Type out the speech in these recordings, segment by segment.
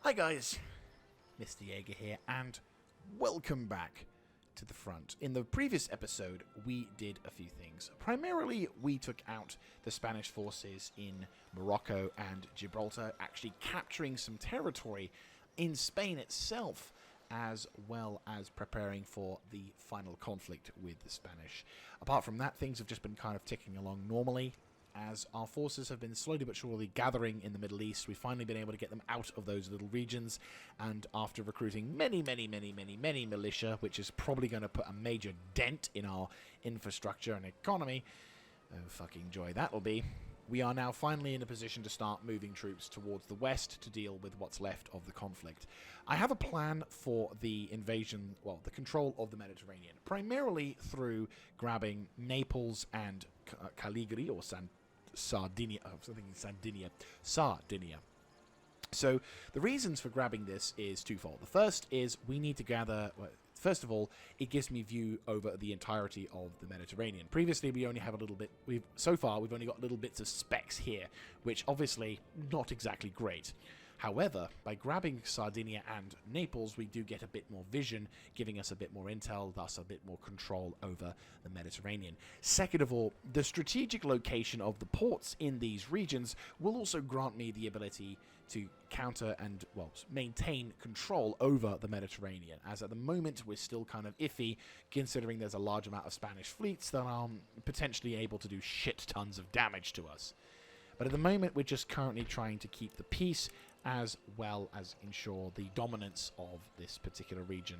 Hi guys, Mr. Jaeger here, and welcome back to the front. In the previous episode, we did a few things. Primarily, we took out the Spanish forces in Morocco and Gibraltar, actually capturing some territory in Spain itself, as well as preparing for the final conflict with the Spanish. Apart from that, things have just been kind of ticking along normally. As our forces have been slowly but surely gathering in the Middle East, we've finally been able to get them out of those little regions, and after recruiting many militia, which is probably going to put a major dent in our infrastructure and economy, oh fucking joy that'll be, we are now finally in a position to start moving troops towards the west to deal with what's left of the conflict. I have a plan for the invasion, well, the control of the Mediterranean, primarily through grabbing Naples and Caligari, or Sardinia. I was thinking Sardinia. So the reasons for grabbing this is twofold. The first is we need to gather. Well, first of all, it gives me view over the entirety of the Mediterranean. Previously, we only have a little bit. So far, we've only got little bits of specks here, which obviously not exactly great. However, by grabbing Sardinia and Naples, we do get a bit more vision, giving us a bit more intel, thus a bit more control over the Mediterranean. Second of all, the strategic location of the ports in these regions will also grant me the ability to counter and, well, maintain control over the Mediterranean, as at the moment we're still kind of iffy, considering there's a large amount of Spanish fleets that are potentially able to do shit tons of damage to us. But at the moment, we're just currently trying to keep the peace, as well as ensure the dominance of this particular region,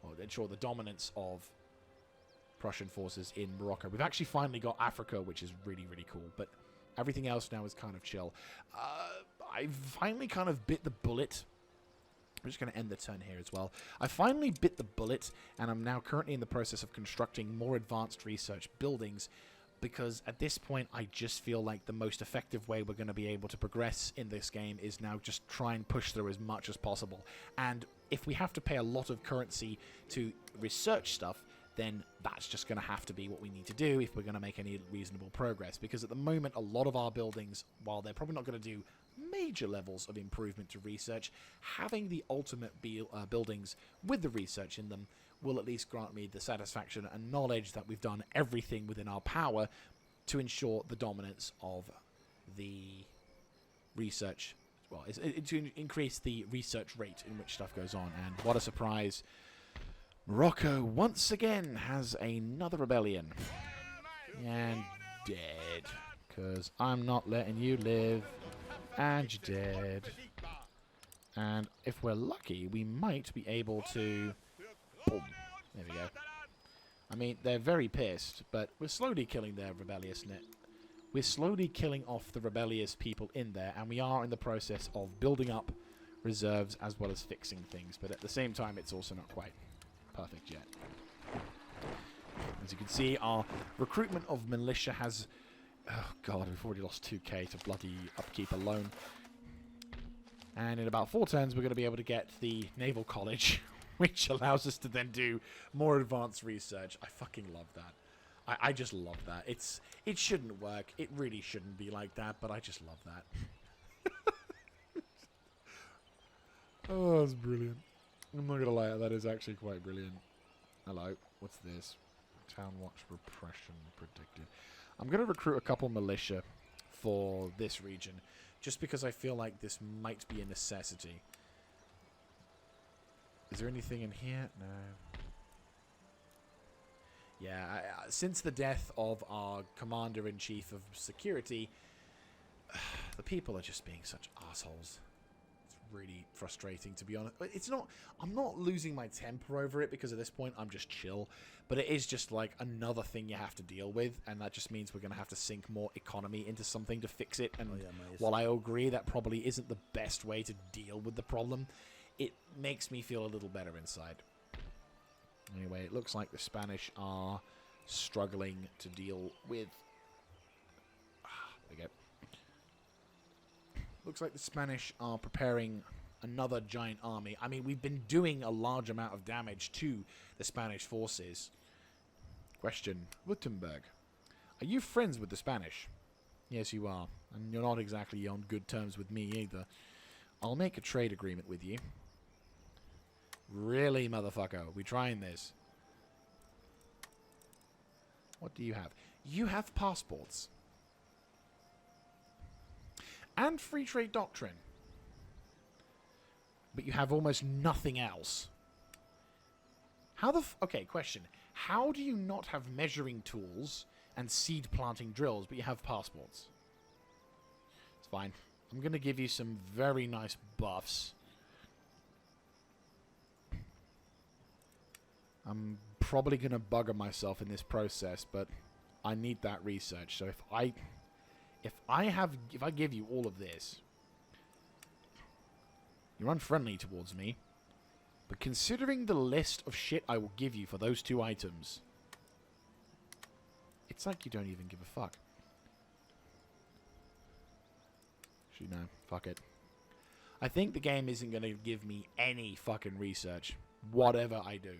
or ensure the dominance of Prussian forces in Morocco. We've actually finally got Africa, which is really cool, but everything else now is kind of chill. I've finally kind of bit the bullet. I'm just going to end the turn here as well. I finally bit the bullet, and I'm now currently in the process of constructing more advanced research buildings, because at this point I just feel like the most effective way we're going to be able to progress in this game is now just try and push through as much as possible. And if we have to pay a lot of currency to research stuff, then that's just going to have to be what we need to do if we're going to make any reasonable progress. Because at the moment, a lot of our buildings, while they're probably not going to do major levels of improvement to research, having the ultimate buildings with the research in them will at least grant me the satisfaction and knowledge that we've done everything within our power to ensure the dominance of the research. Well, to increase the research rate in which stuff goes on. And what a surprise! Morocco once again has another rebellion. And dead. Because I'm not letting you live. And you're dead. And if we're lucky, we might be able to... Boom. There we go. I mean, they're very pissed, but we're slowly killing their rebelliousness. We're slowly killing off the rebellious people in there, and we are in the process of building up reserves as well as fixing things. But at the same time, it's also not quite perfect yet. As you can see, our recruitment of militia has... Oh god, we've already lost 2k to bloody upkeep alone. And in about 4 turns, we're going to be able to get the Naval College, which allows us to then do more advanced research. I fucking love that. I just love that. It shouldn't work. It really shouldn't be like that, but I just love that. Oh, that's brilliant. I'm not going to lie, that is actually quite brilliant. Hello, what's this? Town Watch Repression predicted. I'm going to recruit a couple militia for this region, just because I feel like this might be a necessity. Is there anything in here? No. Yeah, since the death of our Commander-in-Chief of Security, the people are just being such assholes. It's really frustrating, to be honest. It's not... I'm not losing my temper over it, because at this point I'm just chill. But it is just like another thing you have to deal with, and that just means we're going to have to sink more economy into something to fix it. And while I agree that probably isn't the best way to deal with the problem, it makes me feel a little better inside. Anyway, it looks like the Spanish are struggling to deal with... there we go. Looks like the Spanish are preparing another giant army. I mean, we've been doing a large amount of damage to the Spanish forces. Question. Württemberg. Are you friends with the Spanish? Yes, you are. And you're not exactly on good terms with me either. I'll make a trade agreement with you. Really, motherfucker? We trying this? What do you have? You have passports. And free trade doctrine. But you have almost nothing else. How the okay, question. How do you not have measuring tools and seed planting drills, but you have passports? It's fine. I'm going to give you some very nice buffs. I'm probably going to bugger myself in this process, but I need that research. So if I give you all of this, you're unfriendly towards me. But considering the list of shit I will give you for those 2 items, it's like you don't even give a fuck. Actually, no. Fuck it. I think the game isn't going to give me any fucking research. Whatever I do.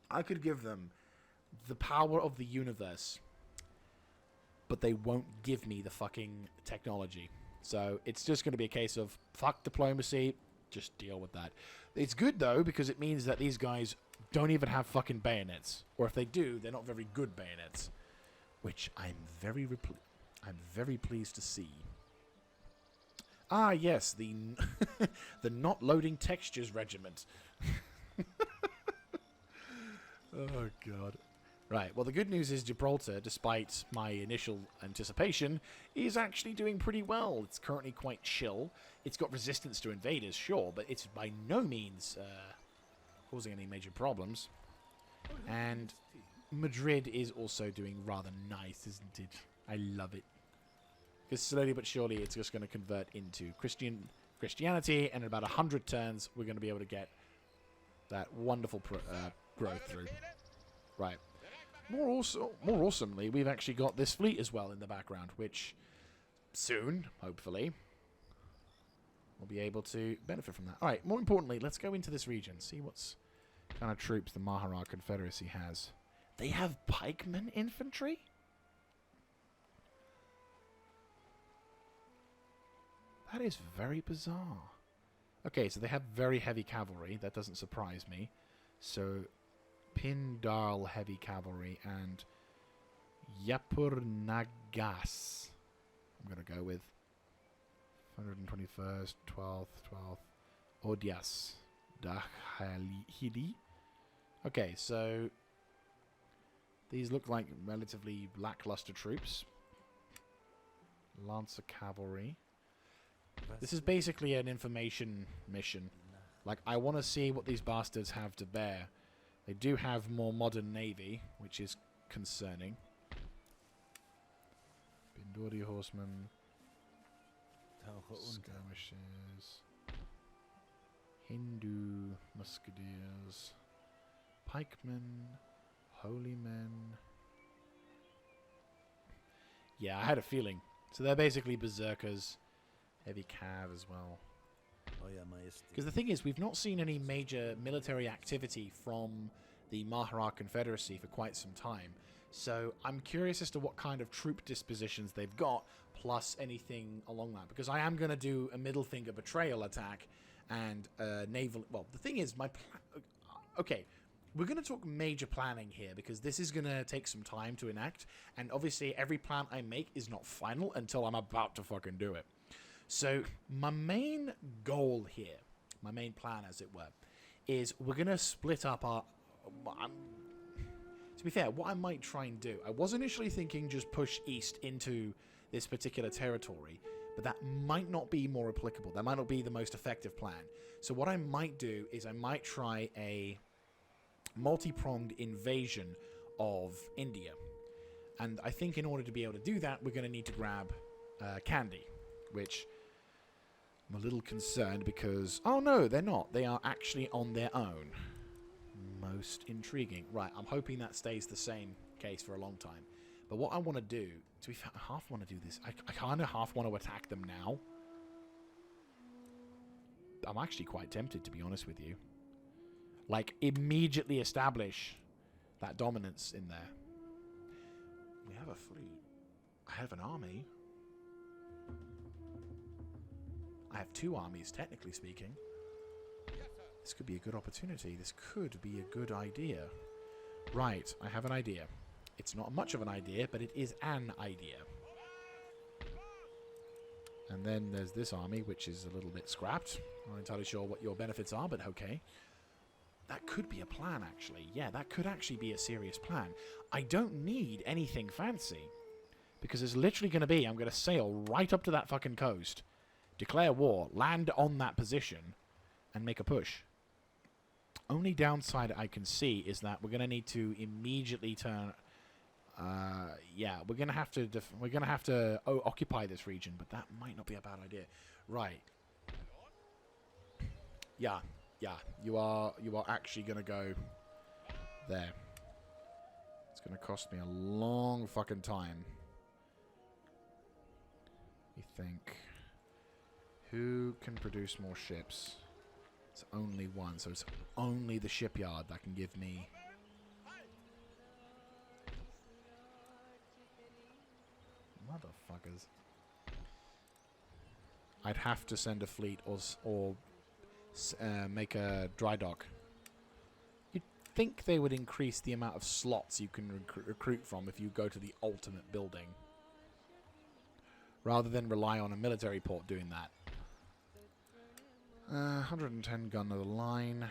I could give them the power of the universe, but they won't give me the fucking technology. So it's just going to be a case of fuck diplomacy, just deal with that. It's good though, because it means that these guys don't even have fucking bayonets, or if they do, they're not very good bayonets, which I'm very pleased to see. Ah, yes, the the not loading textures regiment. Oh god. Right, well the good news is Gibraltar, despite my initial anticipation, is actually doing pretty well. It's currently quite chill. It's got resistance to invaders, sure, but it's by no means causing any major problems. And Madrid is also doing rather nice, isn't it? I love it. Because slowly but surely it's just going to convert into Christianity, and in about 100 turns we're going to be able to get that wonderful growth through. Right. More awesomely, we've actually got this fleet as well in the background, which soon, hopefully, we'll be able to benefit from that. Alright, more importantly, let's go into this region, see what's kind of troops the Mahara Confederacy has. They have pikemen infantry? That is very bizarre. Okay, so they have very heavy cavalry. That doesn't surprise me. So, Pindar heavy cavalry and Yapurnagas. I'm going to go with 121st, 12th, Odias Dahili. Okay, so these look like relatively lackluster troops. Lancer cavalry. This is basically an information mission. Like, I want to see what these bastards have to bear. They do have more modern navy, which is concerning. Bindori horsemen. Skirmishes. Hindu musketeers. Pikemen. Holy men. Yeah, I had a feeling. So they're basically berserkers. Heavy cav as well. Because the thing is, we've not seen any major military activity from the Mahara Confederacy for quite some time. So I'm curious as to what kind of troop dispositions they've got, plus anything along that. Because I am going to do a middle finger betrayal attack and naval... Well, the thing is, okay, we're going to talk major planning here, because this is going to take some time to enact. And obviously, every plan I make is not final until I'm about to fucking do it. So, my main goal here, my main plan, as it were, is we're going to split up our... to be fair, what I might try and do... I was initially thinking just push east into this particular territory, but that might not be more applicable. That might not be the most effective plan. So what I might do is I might try a multi-pronged invasion of India. And I think in order to be able to do that, we're going to need to grab Kandy, which... I'm a little concerned because... Oh, no, they're not. They are actually on their own. Most intriguing. Right, I'm hoping that stays the same case for a long time. But what I want to do... To be fair, I half want to do this. I kind of half want to attack them now. I'm actually quite tempted, to be honest with you. Like, immediately establish that dominance in there. We have a fleet. I have an army. I have 2 armies, technically speaking. This could be a good opportunity. This could be a good idea. Right, I have an idea. It's not much of an idea, but it is an idea. And then there's this army, which is a little bit scrapped. I'm not entirely sure what your benefits are, but okay. That could be a plan, actually. Yeah, that could actually be a serious plan. I don't need anything fancy. Because it's literally going to be, I'm going to sail right up to that fucking coast, declare war, land on that position, and make a push. Only downside I can see is that we're going to need to immediately turn... yeah, we're going to have to occupy this region, but that might not be a bad idea. Right. Yeah, you are actually going to go there. It's going to cost me a long fucking time. You think, who can produce more ships? It's only one, so it's only the shipyard that can give me... Motherfuckers. I'd have to send a fleet or make a dry dock. You'd think they would increase the amount of slots you can recruit from if you go to the ultimate building, rather than rely on a military port doing that. 110 gun of the line,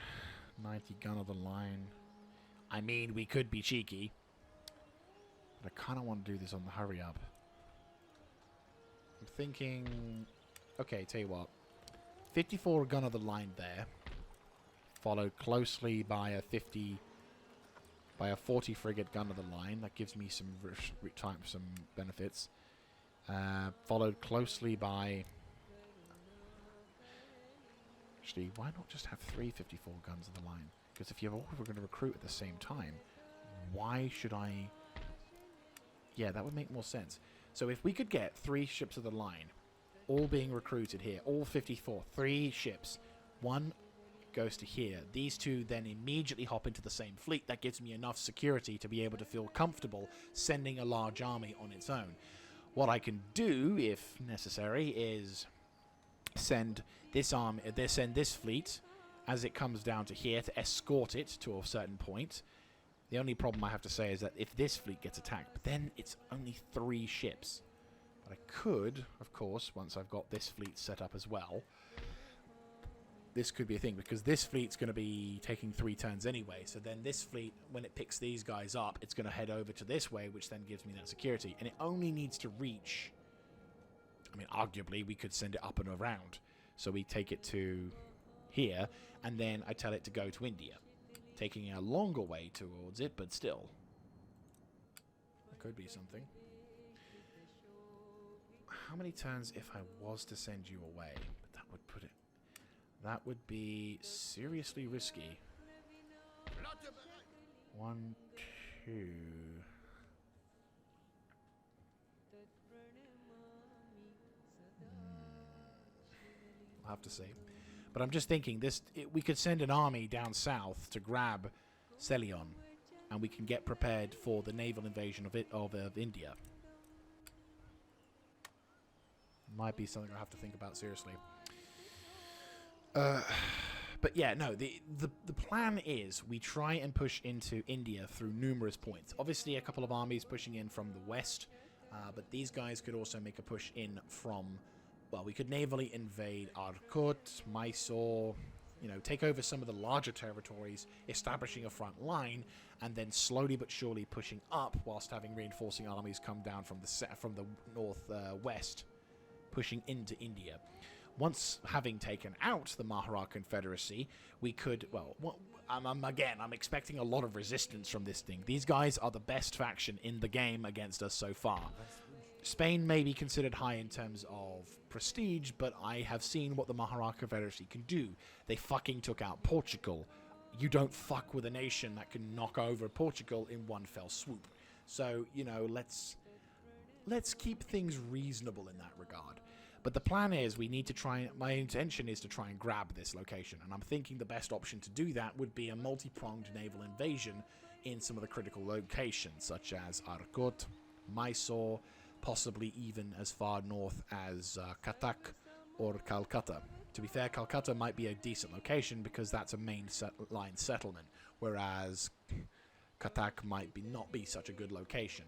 90 gun of the line. I mean, we could be cheeky, but I kind of want to do this on the hurry up. I'm thinking, okay, tell you what, 54 gun of the line there, followed closely by a 40 frigate gun of the line. That gives me some benefits. Followed closely by... Actually, why not just have 3 54 guns of the line? Because if you're all going to recruit at the same time, why should I... Yeah, that would make more sense. So if we could get 3 ships of the line, all being recruited here, all 54, 3 ships, 1 goes to here. These 2 then immediately hop into the same fleet. That gives me enough security to be able to feel comfortable sending a large army on its own. What I can do, if necessary, is send this fleet as it comes down to here to escort it to a certain point. The only problem I have to say is that if this fleet gets attacked, but then it's only 3 ships. But I could, of course, once I've got this fleet set up as well, this could be a thing, because this fleet's going to be taking 3 turns anyway. So then this fleet, when it picks these guys up, it's going to head over to this way, which then gives me that security. And it only needs to reach... I mean, arguably, we could send it up and around. So we take it to here, and then I tell it to go to India. Taking a longer way towards it, but still. That could be something. How many turns if I was to send you away? But that would put it... That would be seriously risky. 1, 2... I'll have to see. But I'm just thinking, we could send an army down south to grab Celion, and we can get prepared for the naval invasion of India. Might be something I'll have to think about seriously. But yeah, no, the plan is we try and push into India through numerous points. Obviously, a couple of armies pushing in from the west, but these guys could also make a push in from... Well, we could navally invade Arcot, Mysore, take over some of the larger territories, establishing a front line, and then slowly but surely pushing up whilst having reinforcing armies come down from the northwest, pushing into India. Once having taken out the Mahara Confederacy, we could, I'm expecting a lot of resistance from this thing. These guys are the best faction in the game against us so far. Spain may be considered high in terms of prestige, but I have seen what the Mahara Confederacy can do. They fucking took out Portugal. You don't fuck with a nation that can knock over Portugal in one fell swoop. So, let's keep things reasonable in that regard. But the plan is we need to try... My intention is to try and grab this location, and I'm thinking the best option to do that would be a multi-pronged naval invasion in some of the critical locations, such as Arcot, Mysore, possibly even as far north as Cuttack, or Calcutta. To be fair, Calcutta might be a decent location because that's a main line settlement, whereas Cuttack might not be such a good location.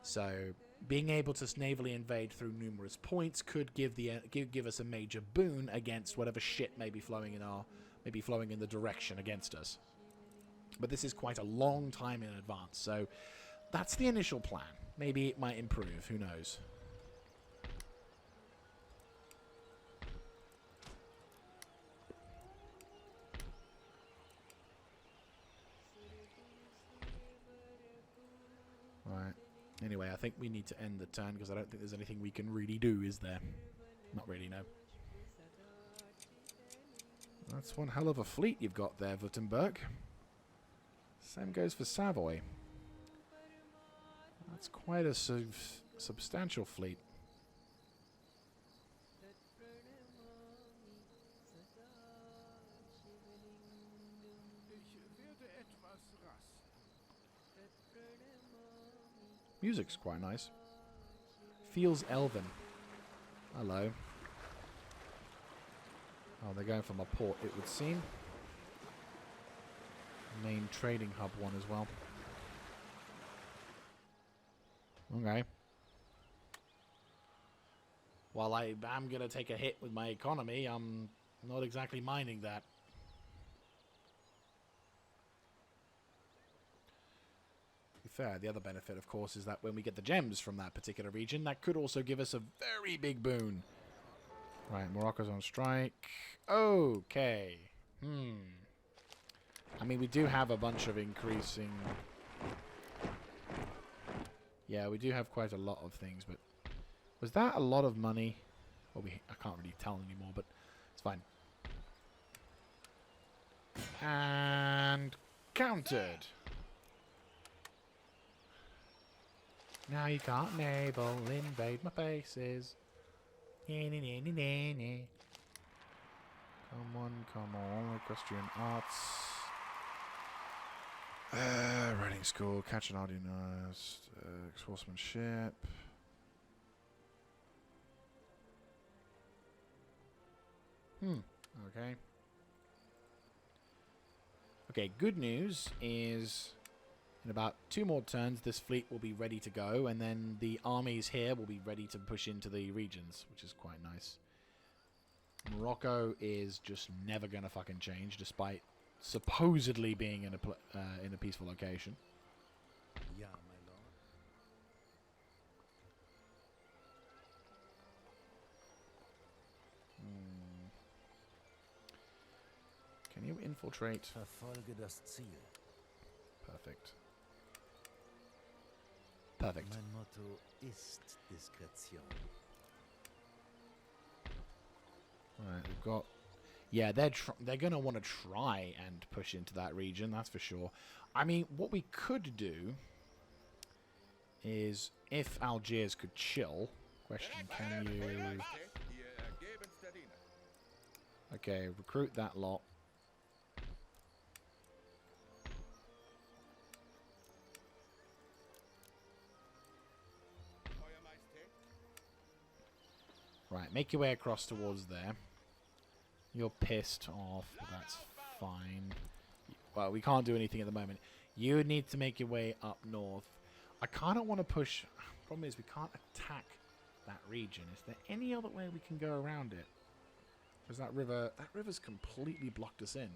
So being able to navally invade through numerous points could give us a major boon against whatever shit may be flowing in the direction against us. But this is quite a long time in advance, so that's the initial plan. Maybe it might improve, who knows. Right. Anyway, I think we need to end the turn because I don't think there's anything we can really do, is there? Not really, no. That's one hell of a fleet you've got there, Württemberg. Same goes for Savoy. That's quite a substantial fleet. Music's quite nice. Feels elven. Hello. Oh, they're going from a port, it would seem. Main trading hub one as well. Okay. While I am going to take a hit with my economy, I'm not exactly minding that. To be fair, the other benefit, of course, is that when we get the gems from that particular region, that could also give us a very big boon. Right, Morocco's on strike. Okay. I mean, we do have a bunch of increasing... Yeah, we do have quite a lot of things, but... Was that a lot of money? Well, I can't really tell anymore, but it's fine. And... countered! Now you can't naval invade my bases. Come on, equestrian arts. Riding school, catch an audience, horsemanship. Okay. Okay, good news is in about 2 more turns this fleet will be ready to go, and then the armies here will be ready to push into the regions, which is quite nice. Morocco is just never going to fucking change, despite supposedly being in a peaceful location. Yeah, my lord. Can you infiltrate? Verfolge das Ziel. Perfect. Perfect. Mein Motto ist Diskretion. Alright, we've got... Yeah, they're going to want to try and push into that region, that's for sure. I mean, what we could do is, if Algiers could chill... Question, can you... Okay, recruit that lot. Right, make your way across towards there. You're pissed off, but that's fine. Well, we can't do anything at the moment. You need to make your way up north. I kind of want to push... Problem is, we can't attack that region. Is there any other way we can go around it? Because that river's completely blocked us in.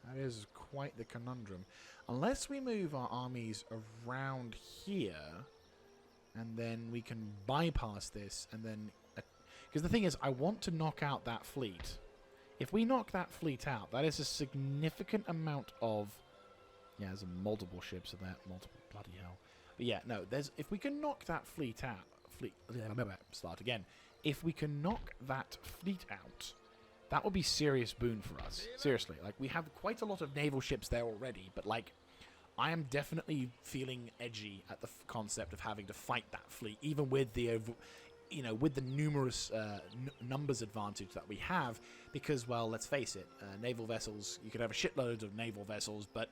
That is quite the conundrum. Unless we move our armies around here... And then we can bypass this, and then... Because the thing is, I want to knock out that fleet. If we knock that fleet out, that is a significant amount of... Yeah, there's multiple ships in there. Multiple, bloody hell. But yeah, no, if we can knock that fleet out... Start again. If we can knock that fleet out, that would be serious boon for us. Seriously, like, we have quite a lot of naval ships there already, but, like... I am definitely feeling edgy at the concept of having to fight that fleet, even with the, with the numerous numbers advantage that we have. Because, well, let's face it, naval vessels. You could have a shitload of naval vessels, but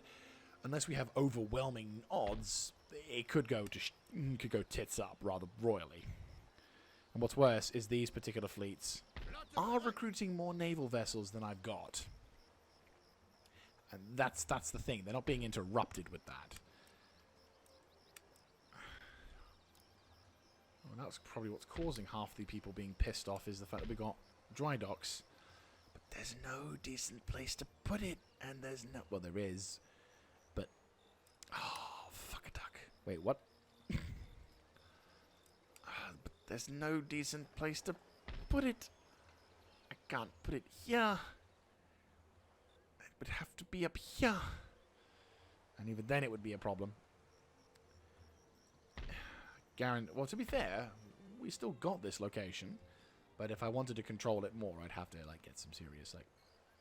unless we have overwhelming odds, it could go tits up rather royally. And what's worse is these particular fleets are recruiting more naval vessels than I've got. And that's the thing. They're not being interrupted with that. Well, that's probably what's causing half the people being pissed off is the fact that we got dry docks. But there's no decent place to put it. And there's no... Well, there is. But... Oh, fuck a duck. Wait, what? But there's no decent place to put it. I can't put it here. It would have to be up here. And even then it would be a problem. Well, to be fair, we still got this location. But if I wanted to control it more, I'd have to like get some serious like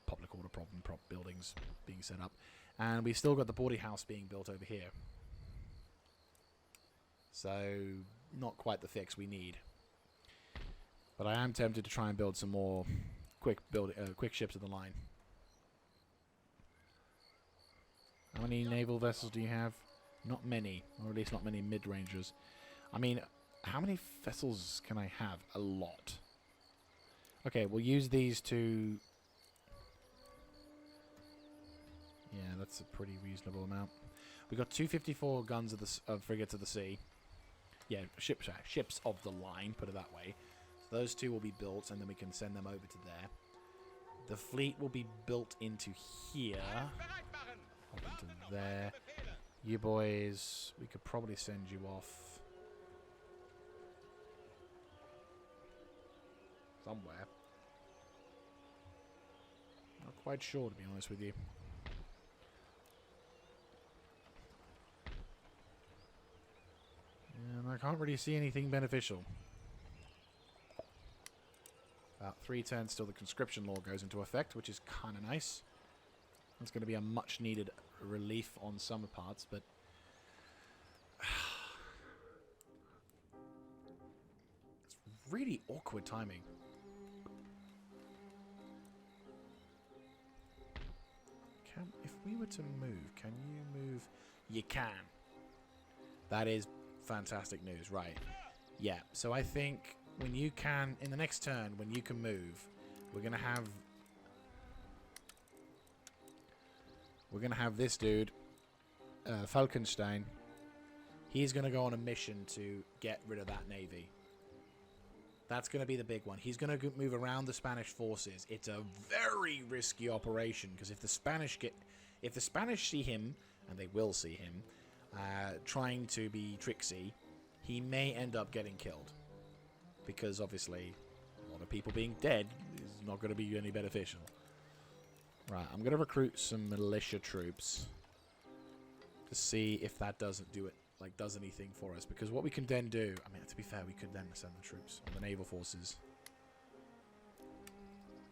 public order problem buildings being set up. And we still got the boarding house being built over here. So, not quite the fix we need. But I am tempted to try and build some more quick ships of the line. How many naval vessels do you have? Not many, or at least not many mid-rangers. I mean, how many vessels can I have? A lot. Okay, we'll use these to... Yeah, that's a pretty reasonable amount. We've got 254 guns of frigates of the sea. Yeah, ships of the line, put it that way. So those two will be built, and then we can send them over to there. The fleet will be built into here. Up into there. You boys, we could probably send you off somewhere. Not quite sure, to be honest with you. And I can't really see anything beneficial. About 3 turns till the conscription law goes into effect, which is kind of nice. It's going to be a much needed relief on some parts, but it's really awkward timing. If we were to move, can you move? You can. That is fantastic news, right? Yeah, so I think when you can, in the next turn, when you can move, we're going to have this dude, Falkenstein. He's going to go on a mission to get rid of that navy. That's going to be the big one. He's going to move around the Spanish forces. It's a very risky operation because if the Spanish see him, and they will see him, trying to be tricksy, he may end up getting killed. Because obviously, a lot of people being dead is not going to be any beneficial. Right, I'm going to recruit some militia troops to see if that doesn't do it, like does anything for us. Because what we can then do, I mean, to be fair, we could then send the troops on the naval forces.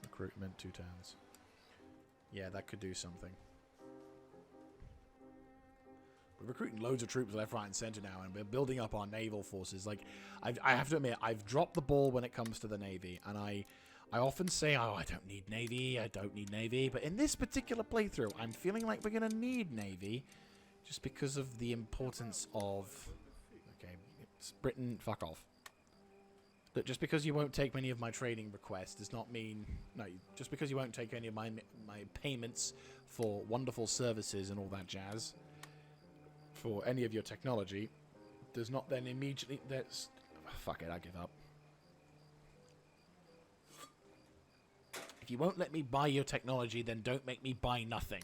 Recruitment, 2 turns. Yeah, that could do something. We're recruiting loads of troops left, right, and center now, and we're building up our naval forces. Like, I have to admit, I've dropped the ball when it comes to the Navy, and I often say, oh, I don't need Navy, but in this particular playthrough, I'm feeling like we're going to need Navy, just because of the importance of... Okay, it's Britain, fuck off. Look, just because you won't take many of my trading requests does not mean... No, just because you won't take any of my payments for wonderful services and all that jazz... for any of your technology, does not then immediately... That's... Fuck it, I give up. If you won't let me buy your technology, then don't make me buy nothing.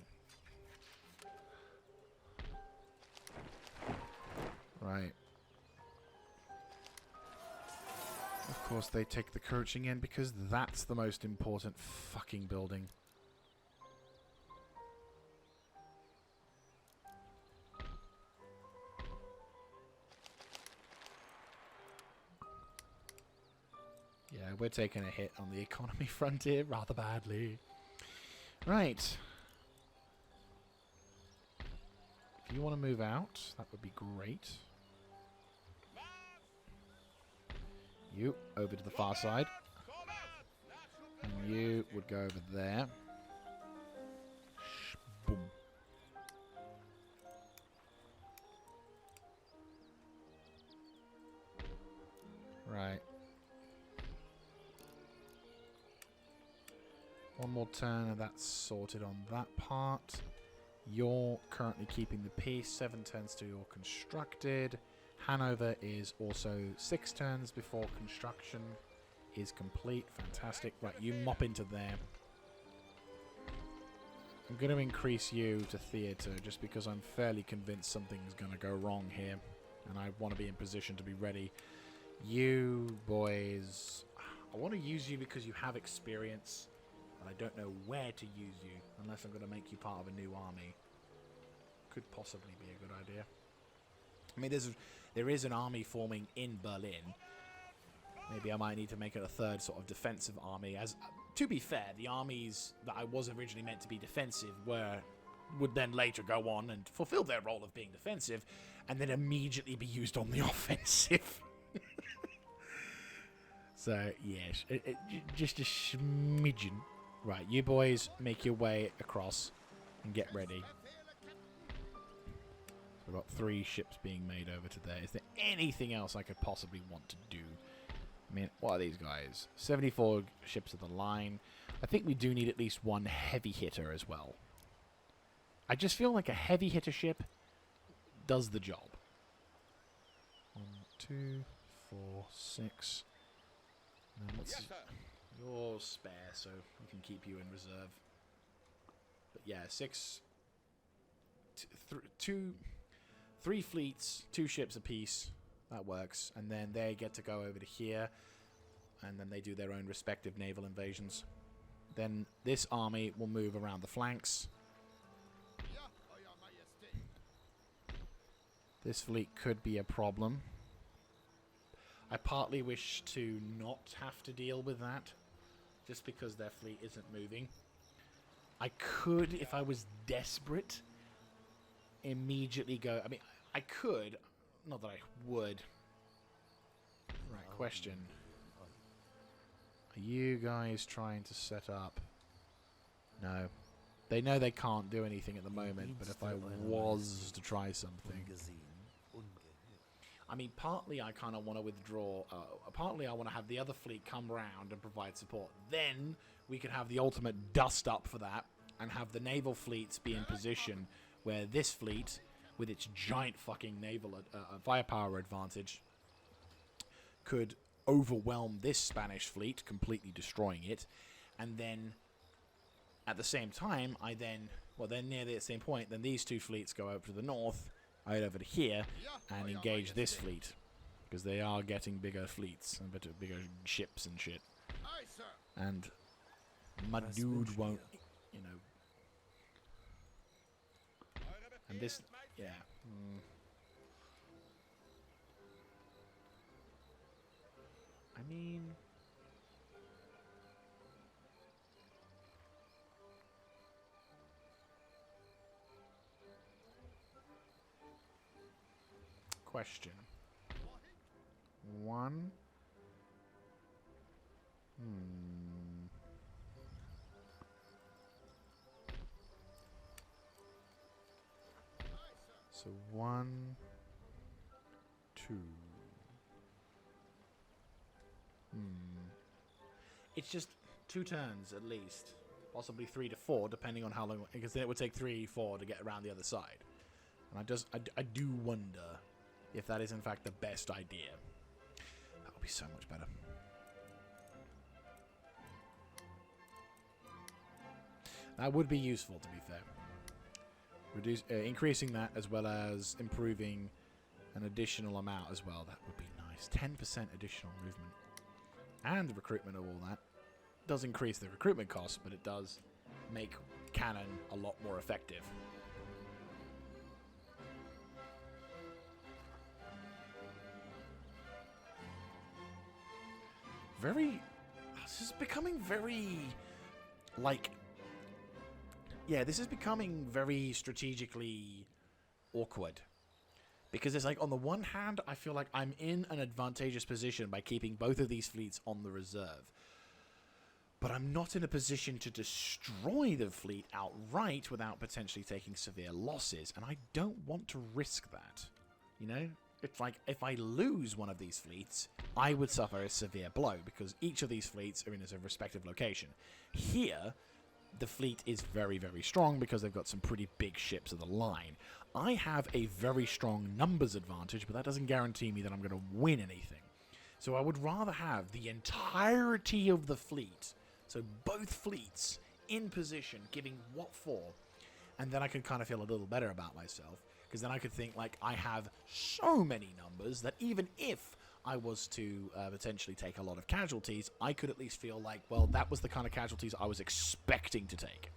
Right. Of course they take the coaching in because that's the most important fucking building. Yeah, we're taking a hit on the economy frontier rather badly. Right. If you want to move out, that would be great. You, over to the far side. And you would go over there. Boom. Right. One more turn and that's sorted on that part. You're currently keeping the peace. 7 turns till you're constructed. Hanover is also 6 turns before construction is complete. Fantastic. Right, you mop into there. I'm going to increase you to theatre just because I'm fairly convinced something's going to go wrong here. And I want to be in position to be ready. You boys, I want to use you because you have experience. But I don't know where to use you unless I'm going to make you part of a new army. Could possibly be a good idea. I mean, there is an army forming in Berlin. Maybe I might need to make it a third sort of defensive army. As to be fair, the armies that I was originally meant to be defensive would then later go on and fulfill their role of being defensive, and then immediately be used on the offensive. So yes, just a smidgen. Right, you boys make your way across and get ready. We've got 3 ships being made over to there. Is there anything else I could possibly want to do? I mean, what are these guys? 74 ships of the line. I think we do need at least 1 heavy hitter as well. I just feel like a heavy hitter ship does the job. 1, 2, 4, 6. Now what's you're spare, so we can keep you in reserve. But yeah, 3 fleets, 2 ships apiece. That works. And then they get to go over to here. And then they do their own respective naval invasions. Then this army will move around the flanks. This fleet could be a problem. I partly wish to not have to deal with that. Just because their fleet isn't moving. I could, if I was desperate, immediately go... I mean, I could. Not that I would. Right, question. Are you guys trying to set up? No. They know they can't do anything at the moment, but if I was to try something... I mean, partly I kind of want to withdraw. Partly I want to have the other fleet come round and provide support. Then we could have the ultimate dust up for that and have the naval fleets be in position where this fleet, with its giant fucking naval firepower advantage, could overwhelm this Spanish fleet, completely destroying it. And then, at the same time, then near the same point, then these 2 fleets go over to the north, right over to here, and engage this fleet. Because they are getting bigger fleets, and bigger ships and shit. And my dude won't, you know... And this, yeah. I mean... Question. 1. So 1, 2. It's just 2 turns at least, possibly 3 to 4, depending on how long. Because then it would take 3, 4 to get around the other side. And I do wonder if that is in fact the best idea. That would be so much better. That would be useful, to be fair. Increasing that as well as improving an additional amount as well. That would be nice. 10% additional movement. And the recruitment of all that. Does increase the recruitment cost, but it does make cannon a lot more effective. This is becoming very, this is becoming very strategically awkward. Because it's like, on the one hand, I feel like I'm in an advantageous position by keeping both of these fleets on the reserve. But I'm not in a position to destroy the fleet outright without potentially taking severe losses. And I don't want to risk that. You know? It's like, if I lose one of these fleets, I would suffer a severe blow, because each of these fleets are in a respective location. Here, the fleet is very, very strong because they've got some pretty big ships of the line. I have a very strong numbers advantage, but that doesn't guarantee me that I'm going to win anything. So I would rather have the entirety of the fleet, so both fleets in position, giving what for, and then I can kind of feel a little better about myself, because then I could think, like, I have so many numbers that even if I was to potentially take a lot of casualties, I could at least feel like, well, that was the kind of casualties I was expecting to take.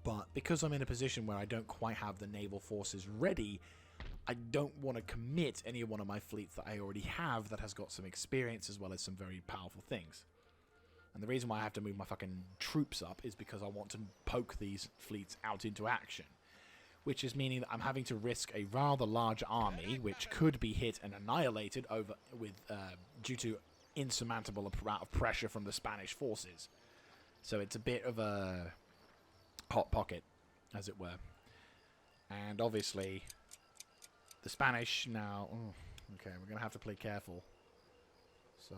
But because I'm in a position where I don't quite have the naval forces ready, I don't want to commit any one of my fleets that I already have that has got some experience as well as some very powerful things. And the reason why I have to move my fucking troops up is because I want to poke these fleets out into action. Which is meaning that I'm having to risk a rather large army, which could be hit and annihilated due to insurmountable amount of pressure from the Spanish forces. So it's a bit of a hot pocket, as it were. And obviously, the Spanish now... Oh, okay, we're going to have to play careful. So...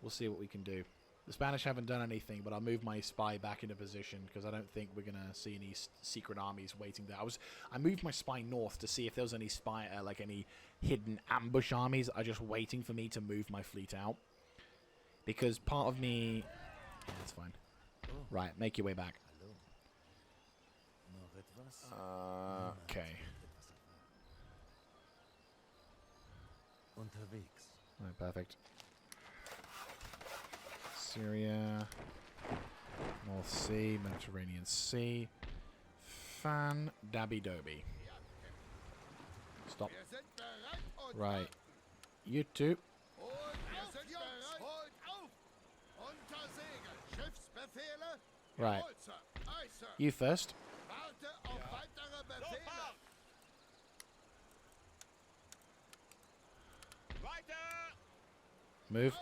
we'll see what we can do. The Spanish haven't done anything, but I'll move my spy back into position because I don't think we're going to see any secret armies waiting there. I moved my spy north to see if there was any any hidden ambush armies that are just waiting for me to move my fleet out. Because part of me... Yeah, that's fine. Right, make your way back. Okay. Right, perfect. Syria, North Sea, Mediterranean Sea, Fan Dabby Doby. Stop. Right. You two. Right. You first. Move.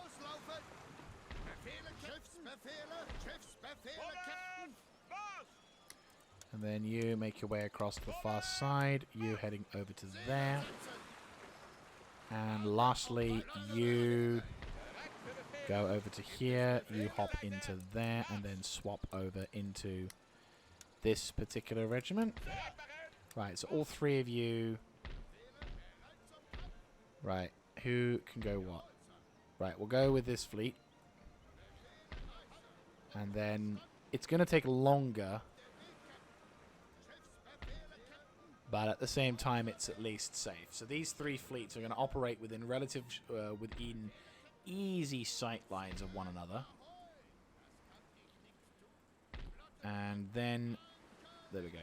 And then you make your way across to the far side. You heading over to there. And lastly, you go over to here. You hop into there and then swap over into this particular regiment. Right, so all three of you... Right, who can go what? Right, we'll go with this fleet. And then it's going to take longer. But at the same time, it's at least safe. So these three fleets are going to operate within within easy sight lines of one another. And then, there we go.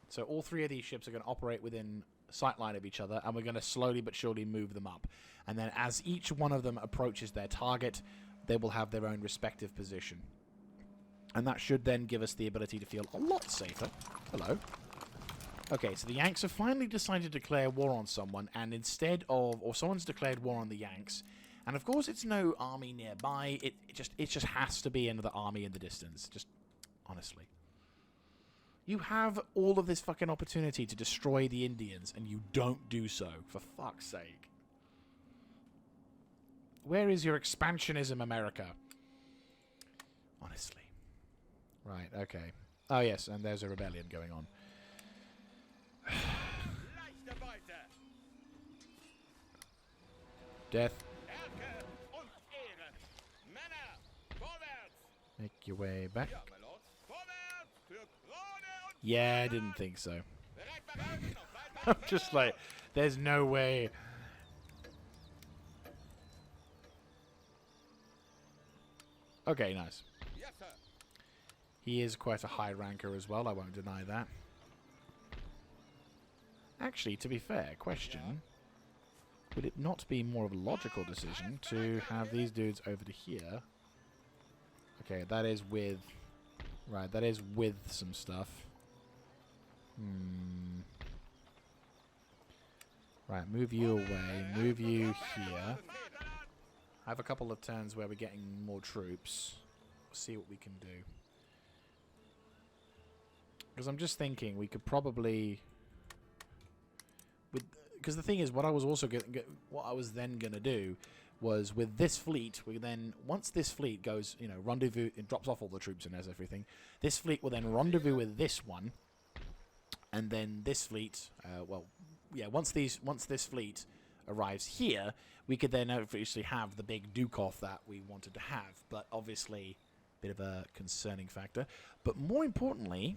So all three of these ships are going to operate within sight line of each other, and we're going to slowly but surely move them up. And then as each one of them approaches their target, they will have their own respective position. And that should then give us the ability to feel a lot safer. Hello. Okay, so the Yanks have finally decided to declare war on someone, and instead of... Or someone's declared war on the Yanks. And of course it's no army nearby. It just has to be another army in the distance. Just, honestly. You have all of this fucking opportunity to destroy the Indians, and you don't do so. For fuck's sake. Where is your expansionism, America? Honestly. Right, okay. Oh, yes, and there's a rebellion going on. Death. Make your way back. Yeah, I didn't think so. I'm just like, there's no way. Okay, nice. He is quite a high ranker as well, I won't deny that. Actually, to be fair, question. Would it not be more of a logical decision to have these dudes over to here? Okay, that is with... Right, that is with some stuff. Right, move you away. Move you here. I have a couple of turns where we're getting more troops. See what we can do. Because I'm just thinking we could probably... Because the thing is, what I was then gonna do was with this fleet, we then, once this fleet goes, you know, rendezvous, it drops off all the troops and has everything, this fleet will then rendezvous with this one, and then this fleet, once this fleet arrives here, we could then obviously have the big Duke-off that we wanted to have, but obviously, a bit of a concerning factor. But more importantly,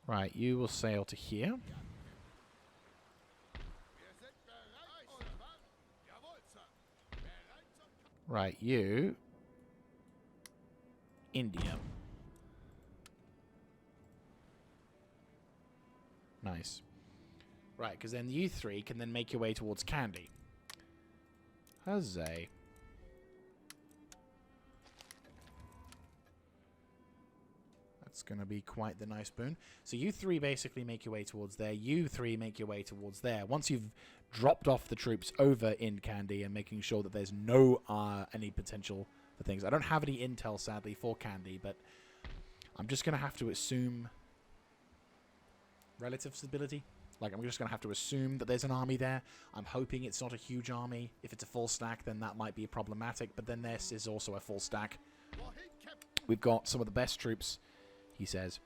right, you will sail to here. Right, you, India. Nice. Right, because then you three can then make your way towards Kandy. Huzzay. That's going to be quite the nice boon. So you three basically make your way towards there. You three make your way towards there. Once you've dropped off the troops over in Kandy and making sure that there's no any potential for things. I don't have any intel, sadly, for Kandy, but I'm just going to have to assume relative stability. Like, I'm just going to have to assume that there's an army there. I'm hoping it's not a huge army. If it's a full stack, then that might be problematic, but then this is also a full stack. We've got some of the best troops, he says.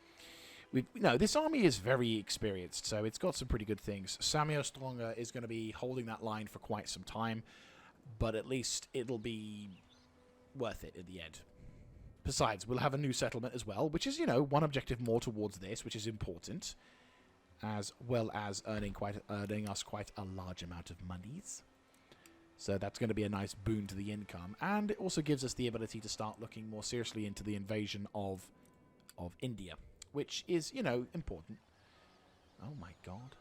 This army is very experienced, so it's got some pretty good things. Samuel Stronger is going to be holding that line for quite some time, but at least it'll be worth it in the end. Besides, we'll have a new settlement as well, which is, one objective more towards this, which is important, as well as earning us quite a large amount of monies. So that's going to be a nice boon to the income, and it also gives us the ability to start looking more seriously into the invasion of India, which is, important. Oh my god.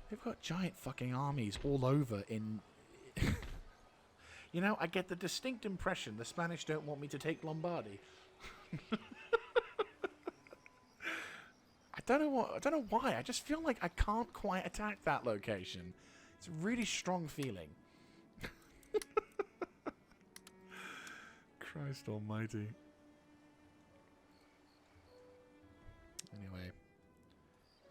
They've got giant fucking armies all over in... I get the distinct impression the Spanish don't want me to take Lombardy. I don't know why. I just feel like I can't quite attack that location. It's a really strong feeling. Christ almighty. Anyway.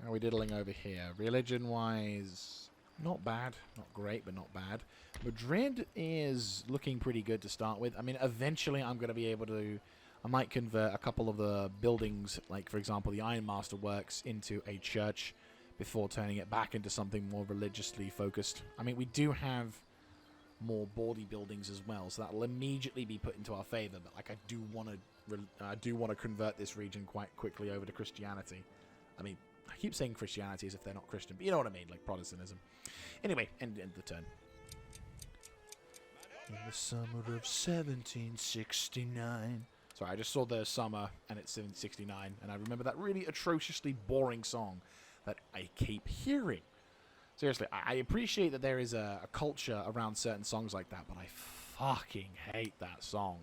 How are we diddling over here? Religion-wise, not bad. Not great, but not bad. Madrid is looking pretty good to start with. I mean, eventually I'm going to be able to... I might convert a couple of the buildings, like, for example, the Ironmaster Works, into a church before turning it back into something more religiously focused. I mean, we do have more bawdy buildings as well, so that will immediately be put into our favor, but, like, I do want to convert this region quite quickly over to Christianity. I mean, I keep saying Christianity as if they're not Christian, but you know what I mean, like Protestantism. Anyway, end the turn. In the summer of 1769... Sorry, I just saw the summer, and it's 769, and I remember that really atrociously boring song that I keep hearing. Seriously, I appreciate that there is a culture around certain songs like that, but I fucking hate that song.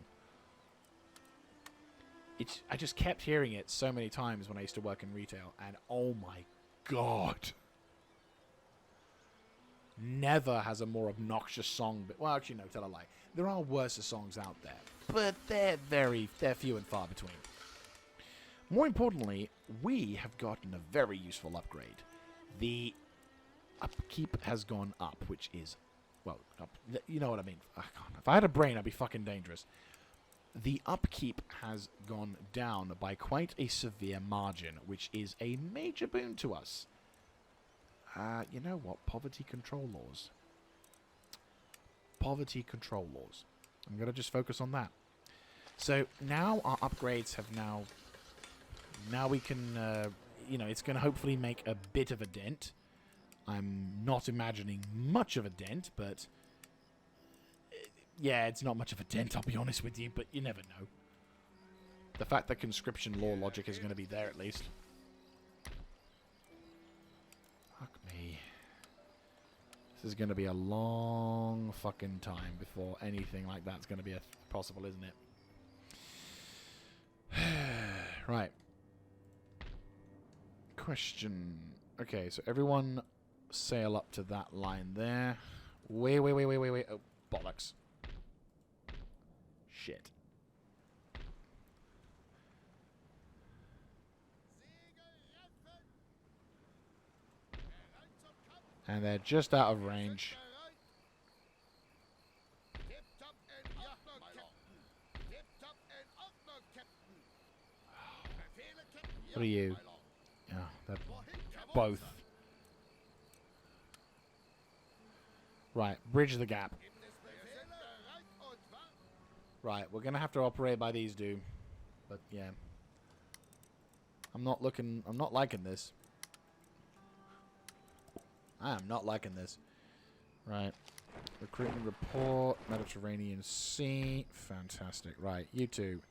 I just kept hearing it so many times when I used to work in retail, and oh my god. Never has a more obnoxious song, but, well, actually, no, tell a lie. There are worse songs out there, but they're few and far between. More importantly, we have gotten a very useful upgrade. The upkeep has gone up, which is, well, you know what I mean. If I had a brain, I'd be fucking dangerous. The upkeep has gone down by quite a severe margin, which is a major boon to us. You know what? Poverty control laws. Poverty control laws. I'm going to just focus on that. So now our upgrades have now we can, it's going to hopefully make a bit of a dent. I'm not imagining much of a dent, but yeah, it's not much of a dent, I'll be honest with you, but you never know. The fact that conscription law logic is going to be there at least. Fuck me. This is going to be a long fucking time before anything like that's going to be possible, isn't it? Right. Question. Okay, so everyone sail up to that line there. Wait. Oh, bollocks. Shit. And they're just out of range. What are you? Oh, they're both. Right, bridge the gap. Right, we're going to have to operate by these two. But, yeah. I'm not liking this. I am not liking this. Right. Recruitment report. Mediterranean Sea. Fantastic. Right, you two.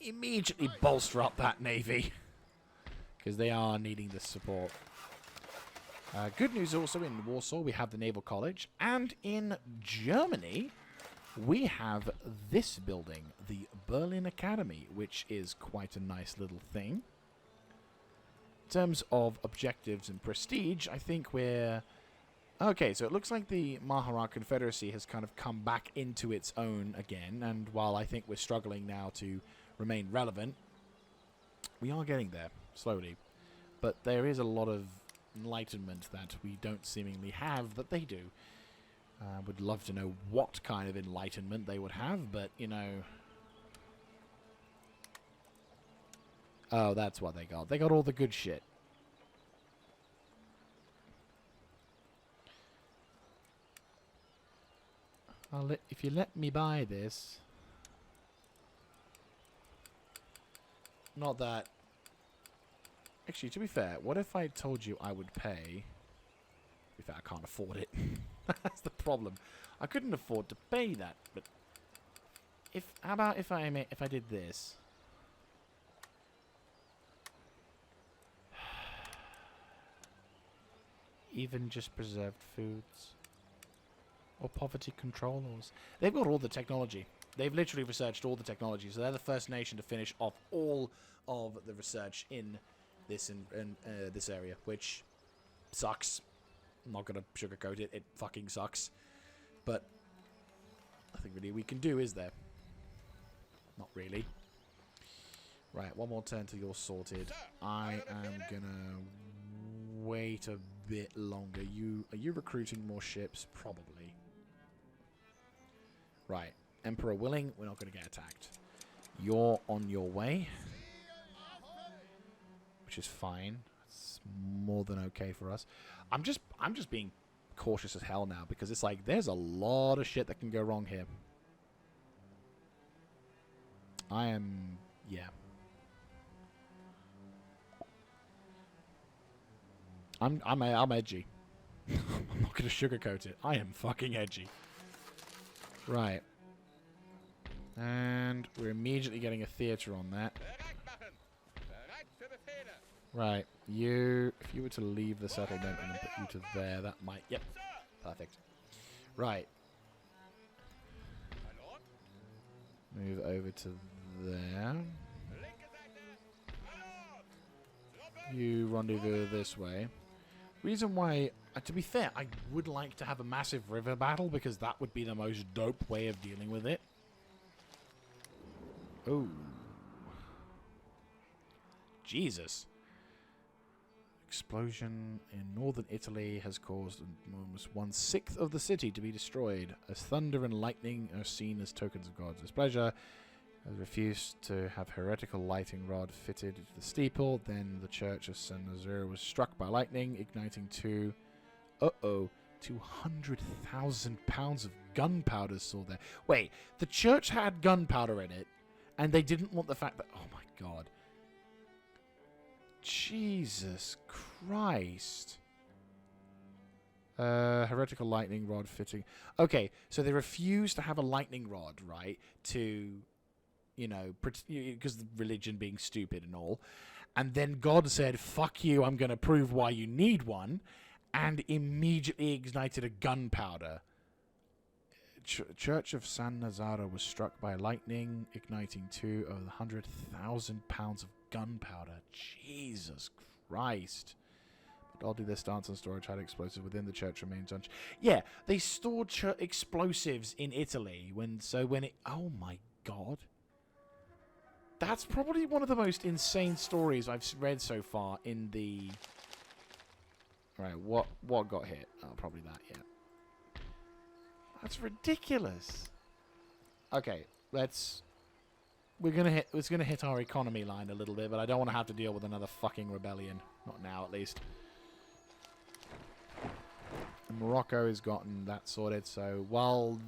Immediately bolster up that navy. Because they are needing this support. Good news also in Warsaw, we have the Naval College. And in Germany, we have this building, the Berlin Academy, which is quite a nice little thing. In terms of objectives and prestige, I think we're... Okay, so it looks like the Mahara Confederacy has kind of come back into its own again. And while I think we're struggling now to remain relevant, we are getting there, slowly. But there is a lot of enlightenment that we don't seemingly have that they do. Would love to know what kind of enlightenment they would have, but, you know... Oh, that's what they got. They got all the good shit. If you let me buy this... Not that... Actually, to be fair, what if I told you I would pay... To be fair, I can't afford it. That's the problem. I couldn't afford to pay that, but... How about if I did this? Even just preserved foods. Or poverty controllers. They've got all the technology. They've literally researched all the technology. So they're the first nation to finish off all of the research in this this area, which sucks. I'm not going to sugarcoat it. It fucking sucks. But nothing really we can do, is there? Not really. Right, one more turn till you're sorted. I am going to wait a bit longer. Are you recruiting more ships? Probably. Right. Emperor willing, we're not going to get attacked. You're on your way. Which is fine. It's more than okay for us. I'm just being cautious as hell now because it's like there's a lot of shit that can go wrong here. Yeah. I'm edgy. I'm not going to sugarcoat it. I am fucking edgy. Right. And we're immediately getting a theatre on that. Right. If you were to leave the settlement and then put you to there, that might... Yep. Perfect. Right. Move over to there. You rendezvous this way. Reason why... to be fair, I would like to have a massive river battle because that would be the most dope way of dealing with it. Oh. Jesus. Explosion in northern Italy has caused almost 1/6 of the city to be destroyed, as thunder and lightning are seen as tokens of God's displeasure. Has refused to have heretical lighting rod fitted to the steeple. Then the church of San Nazaro was struck by lightning, igniting 200,000 pounds of gunpowder still there. Wait, the church had gunpowder in it, and they didn't want the fact that... Oh my god. Jesus Christ. Heretical lightning rod fitting. Okay, so they refused to have a lightning rod, right? To, you know, because the religion being stupid and all. And then God said, fuck you, I'm going to prove why you need one. And immediately ignited a gunpowder. Church of San Nazaro was struck by lightning, igniting 200,000 pounds of gunpowder. Jesus Christ. But I'll do this stance on storage had explosives within the church remains unchanged. Yeah, they stored explosives in Italy when it... Oh my god. That's probably one of the most insane stories I've read so far in the... Right, what got hit? Oh, probably that, yeah. That's ridiculous. Okay, let's... It's gonna hit our economy line a little bit, but I don't want to have to deal with another fucking rebellion. Not now, at least. And Morocco has gotten that sorted, so while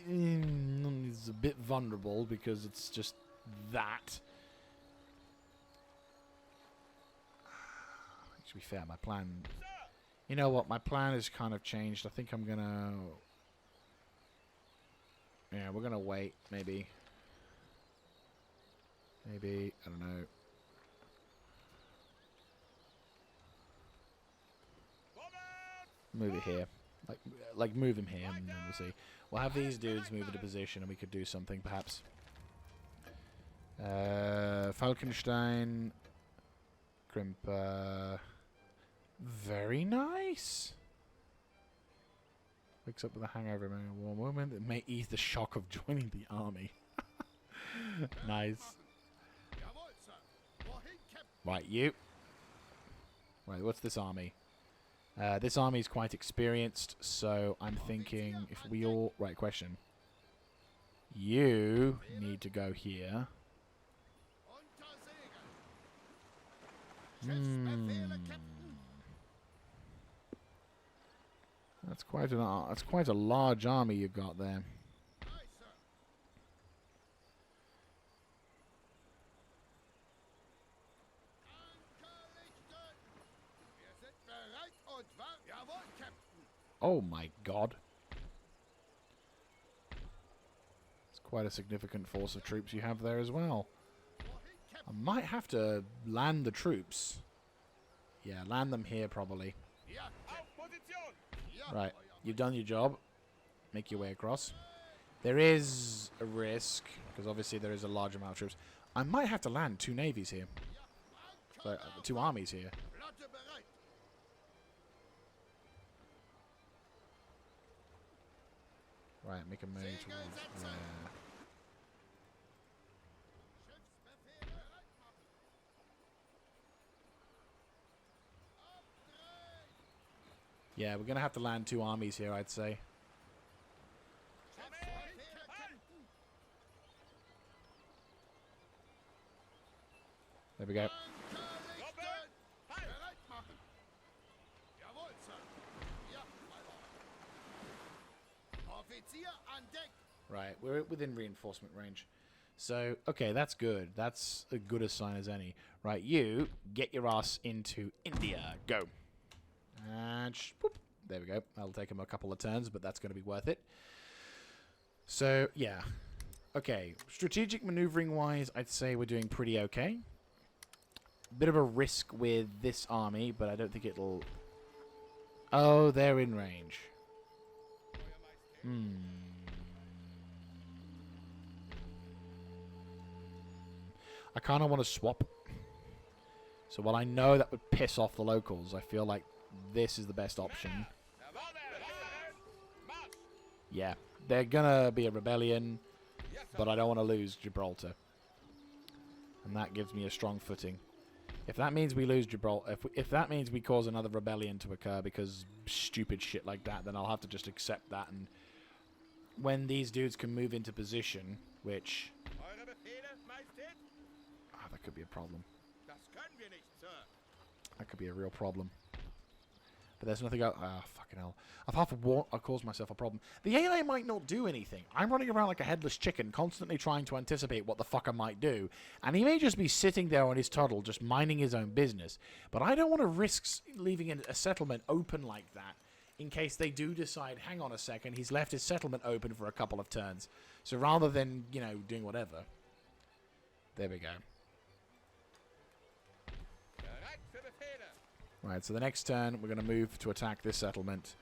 it's a bit vulnerable because it's just that. To be fair, my plan... You know what? My plan has kind of changed. I think I'm gonna... Yeah, we're gonna wait, maybe. Maybe, I don't know. Move it here. Like move him here, and then we'll see. We'll have these dudes move into position, and we could do something, perhaps. Falkenstein. Crimper. Very nice. Wakes up with a hangover, man. A warm moment that may ease the shock of joining the army. Nice. Right, you. Right, what's this army? This army is quite experienced, so I'm thinking if we all... Right, question. You need to go here. That's quite a large army you've got there. Oh my god. It's quite a significant force of troops you have there as well. I might have to land the troops. Yeah, land them here probably. Right, you've done your job. Make your way across. There is a risk, because obviously there is a large amount of troops. I might have to land 2 navies here. So, 2 armies here. Right, make a move towards there. Yeah, we're going to have to land 2 armies here, I'd say. There we go. Right, we're within reinforcement range. So, okay, that's good. That's as good a sign as any. Right, you get your ass into India. Go. And whoop, there we go. That'll take him a couple of turns, but that's going to be worth it. So, yeah. Okay, strategic maneuvering-wise, I'd say we're doing pretty okay. Bit of a risk with this army, but I don't think it'll... Oh, they're in range. I kind of want to swap. So while I know that would piss off the locals, I feel like this is the best option. Yeah, they're gonna be a rebellion, but I don't want to lose Gibraltar. And that gives me a strong footing. If that means we lose Gibraltar, if that means we cause another rebellion to occur because stupid shit like that, then I'll have to just accept that. And when these dudes can move into position, which... Oh, that could be a problem. That could be a real problem. But there's nothing else. Ah, fucking hell. I've caused myself a problem. The AI might not do anything. I'm running around like a headless chicken, constantly trying to anticipate what the fuck I might do. And he may just be sitting there on his turtle, just minding his own business. But I don't want to risk leaving a settlement open like that, in case they do decide, hang on a second, he's left his settlement open for a couple of turns. So rather than, you know, doing whatever. There we go. Right, so the next turn, we're going to move to attack this settlement.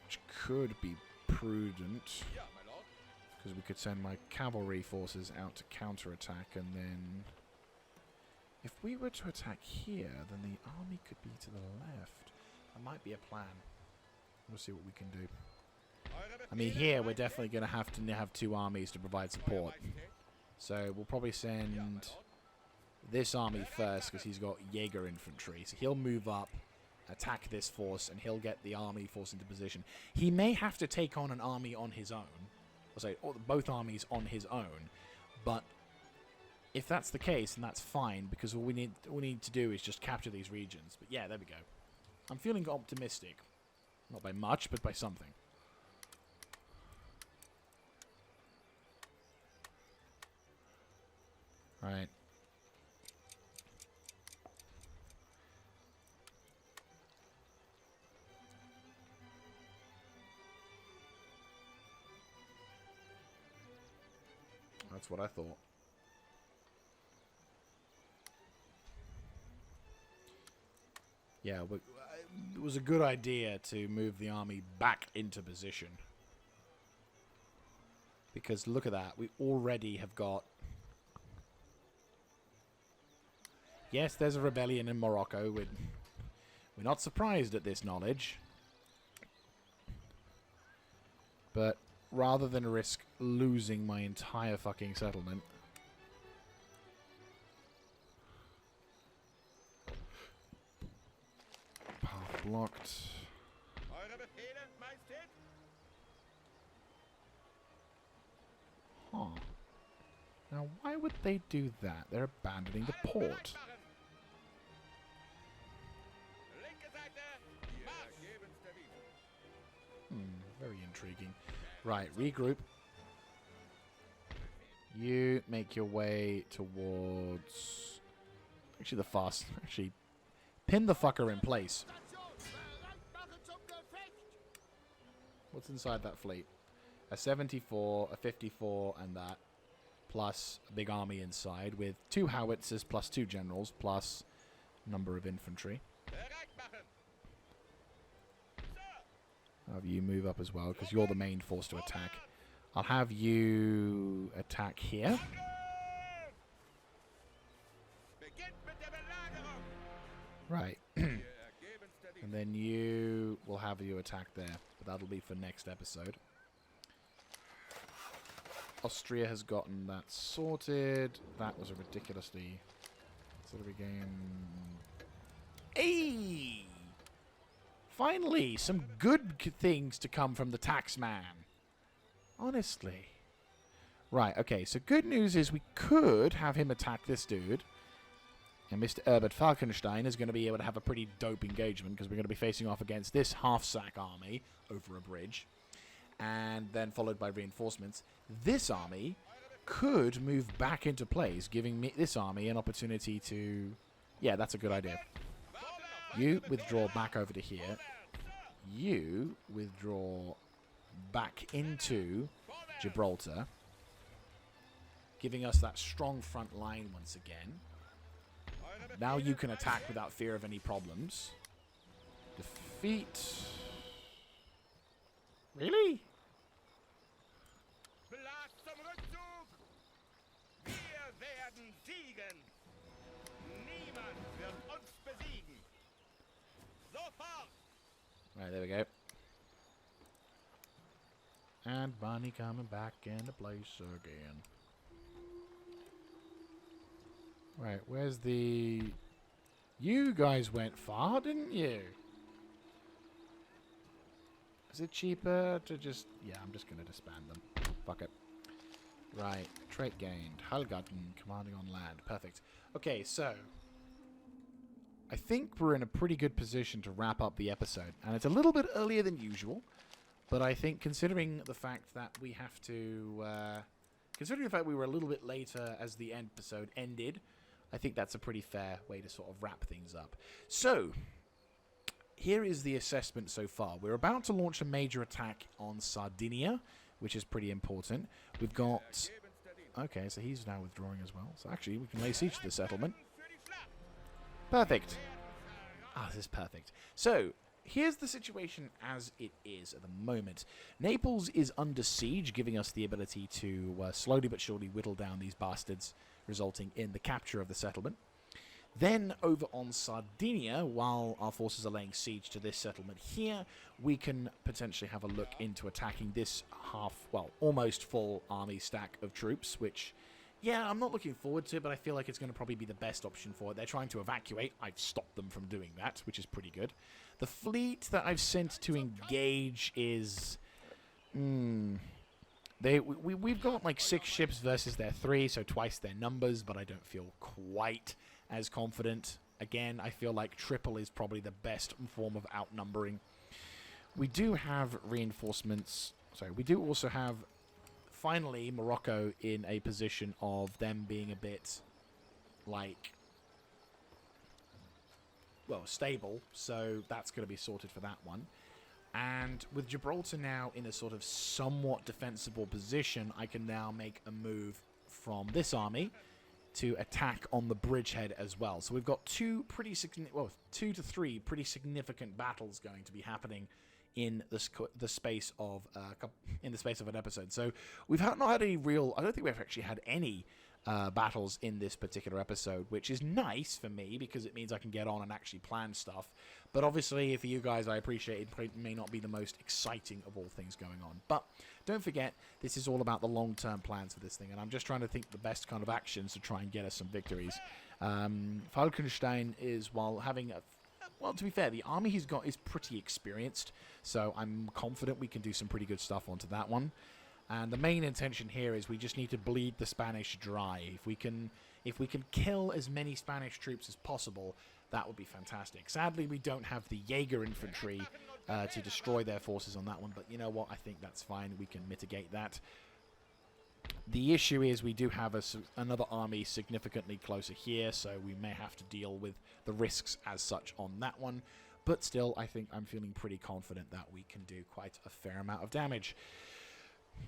Which could be prudent. Because we could send my cavalry forces out to counterattack, and then... If we were to attack here, then the army could be to the left. That might be a plan. We'll see what we can do. I mean, here, we're definitely going to have 2 armies to provide support. So, we'll probably send... this army first, because he's got Jaeger infantry. So he'll move up attack this force, and he'll get the army force into position. He may have to take on an army on his own. I'll say both armies on his own, but if that's the case, then that's fine, because all we need to do is just capture these regions. But yeah, there we go. I'm feeling optimistic. Not by much, but by something. Right. That's what I thought. Yeah, it was a good idea to move the army back into position. Because look at that, we already have got... Yes, there's a rebellion in Morocco. We're not surprised at this knowledge. But rather than risk losing my entire fucking settlement... Path blocked. Huh. Now, why would they do that? They're abandoning the port. Very intriguing. Right, regroup. You make your way towards... Actually, the fast... Actually, pin the fucker in place. What's inside that fleet? A 74, a 54, and that. Plus a big army inside with 2 howitzers plus 2 generals plus number of infantry. I'll have you move up as well, because you're the main force to attack. I'll have you attack here. Right. And then you will have you attack there. But that'll be for next episode. Austria has gotten that sorted. That was a ridiculously... Sort of a game... Hey! Finally, some good things to come from the tax man. Honestly. Right, okay, so good news is we could have him attack this dude. And Mr. Herbert Falkenstein is going to be able to have a pretty dope engagement, because we're going to be facing off against this half-sack army over a bridge. And then followed by reinforcements. This army could move back into place, giving me this army an opportunity to... Yeah, that's a good idea. You withdraw back over to here. You withdraw back into Gibraltar, giving us that strong front line once again. Now you can attack without fear of any problems. Defeat. Really? Right, there we go. And money coming back into place again. Right, where's the... You guys went far, didn't you? Is it cheaper to just... Yeah, I'm just going to disband them. Fuck it. Right, trait gained. Hallgarten, commanding on land. Perfect. Okay, so... I think we're in a pretty good position to wrap up the episode. And it's a little bit earlier than usual. But I think considering the fact that we have to... considering the fact we were a little bit later as the episode ended, I think that's a pretty fair way to sort of wrap things up. So, here is the assessment so far. We're about to launch a major attack on Sardinia, which is pretty important. We've got... Okay, so he's now withdrawing as well. So actually, we can lay siege to the settlement. Perfect. Ah, this is perfect. So, here's the situation as it is at the moment. Naples is under siege, giving us the ability to slowly but surely whittle down these bastards, resulting in the capture of the settlement. Then, over on Sardinia, while our forces are laying siege to this settlement here, we can potentially have a look into attacking this almost full army stack of troops, which Yeah, I'm not looking forward to it, but I feel like it's going to probably be the best option for it. They're trying to evacuate. I've stopped them from doing that, which is pretty good. The fleet that I've sent to engage is... We've got like 6 ships versus their 3, so twice their numbers, but I don't feel quite as confident. Again, I feel like triple is probably the best form of outnumbering. We do have reinforcements. Sorry, we do also have, finally, Morocco in a position of them being a bit, like, well, stable. So that's going to be sorted for that one. And with Gibraltar now in a sort of somewhat defensible position, I can now make a move from this army to attack on the bridgehead as well. So we've got 2 to 3 pretty significant battles going to be happening in the space of an episode. So we've not had any real. I don't think we've actually had any battles in this particular episode, which is nice for me because it means I can get on and actually plan stuff. But obviously, for you guys, I appreciate it may not be the most exciting of all things going on. But don't forget, this is all about the long-term plans for this thing, and I'm just trying to think the best kind of actions to try and get us some victories. Falkenstein is, while having a... Well, to be fair, the army he's got is pretty experienced, so I'm confident we can do some pretty good stuff onto that one. And the main intention here is we just need to bleed the Spanish dry. If we can kill as many Spanish troops as possible, that would be fantastic. Sadly, we don't have the Jaeger infantry to destroy their forces on that one, but you know what? I think that's fine. We can mitigate that. The issue is we do have another army significantly closer here, so we may have to deal with the risks as such on that one. But still, I think I'm feeling pretty confident that we can do quite a fair amount of damage.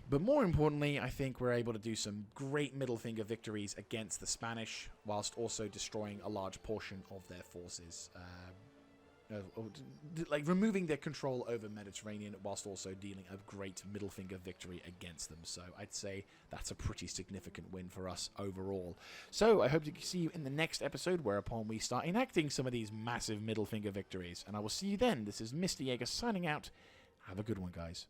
But more importantly, I think we're able to do some great middle finger victories against the Spanish, whilst also destroying a large portion of their forces. Like removing their control over Mediterranean, whilst also dealing a great middle finger victory against them. So I'd say that's a pretty significant win for us overall. So I hope to see you in the next episode, whereupon we start enacting some of these massive middle finger victories. And I will see you then. This is Mr. Jaeger signing out. Have a good one, guys.